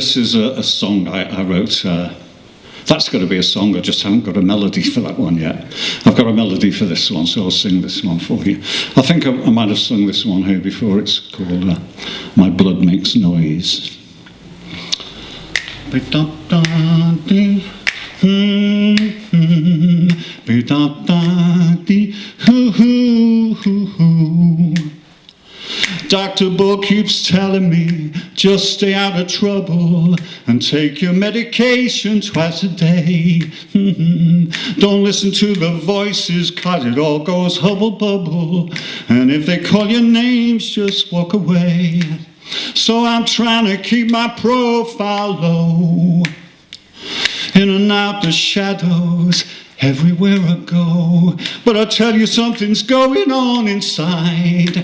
This is a song I wrote. That's got to be a song, I just haven't got a melody for that one yet. I've got a melody for this one, so I'll sing this one for you. I think I might have sung this one here before. It's called My Blood Makes Noise. Dr. Bull keeps telling me, just stay out of trouble and take your medication twice a day. Don't listen to the voices, 'cause it all goes hubble bubble. And if they call your names, just walk away. So I'm trying to keep my profile low. In and out the shadows, everywhere I go. But I tell you, something's going on inside.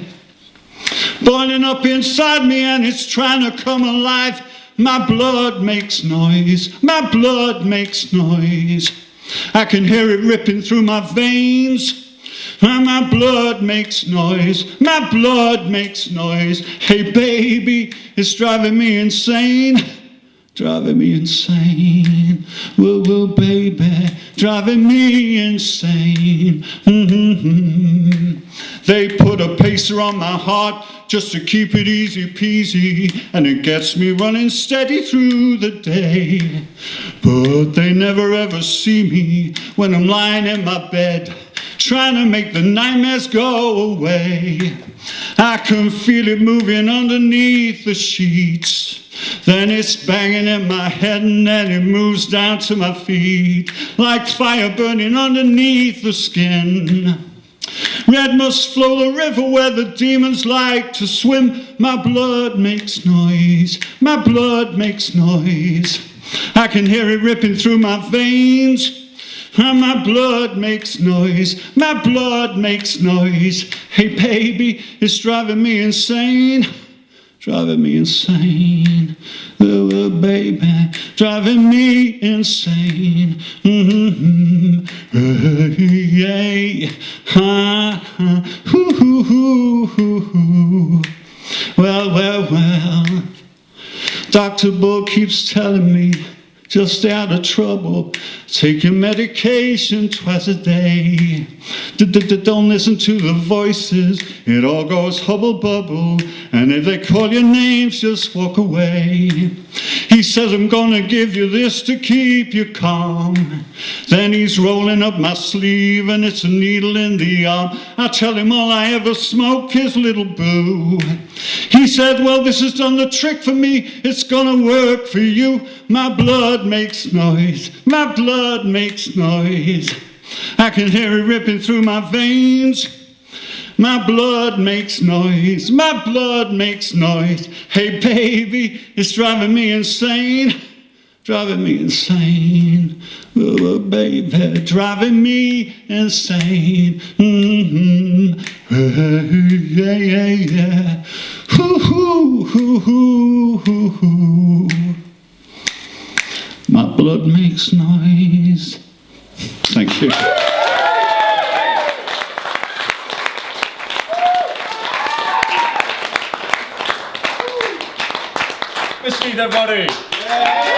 Boiling up inside me, and it's trying to come alive. My blood makes noise, my blood makes noise. I can hear it ripping through my veins. And my blood makes noise, my blood makes noise. Hey baby, it's driving me insane. Driving me insane. Whoa, whoa, baby, driving me insane. They put a pacer on my heart just to keep it easy peasy, and it gets me running steady through the day. But they never ever see me when I'm lying in my bed, trying to make the nightmares go away. I can feel it moving underneath the sheets. Then it's banging in my head, and then it moves down to my feet, like fire burning underneath the skin. Red must flow the river where the demons like to swim. My blood makes noise, my blood makes noise. I can hear it ripping through my veins. And my blood makes noise, my blood makes noise. Hey baby, it's driving me insane. Driving me insane. Oh, baby, driving me insane. Yeah. Well. Dr. Bull keeps telling me, just stay out of trouble, take your medication twice a day. Don't listen to the voices, it all goes hubble bubble. And if they call your names, just walk away. He says, I'm gonna give you this to keep you calm. Then he's rolling up my sleeve, and it's a needle in the arm. I tell him all I ever smoke is little boo. He said, well, this has done the trick for me, it's gonna work for you. My blood makes noise, my blood makes noise. I can hear it ripping through my veins. My blood makes noise, my blood makes noise. Hey baby, it's driving me insane. Driving me insane. Oh baby, driving me insane. Yeah. Hoo. My blood makes noise. Thank you. Let's meet everybody. Yeah.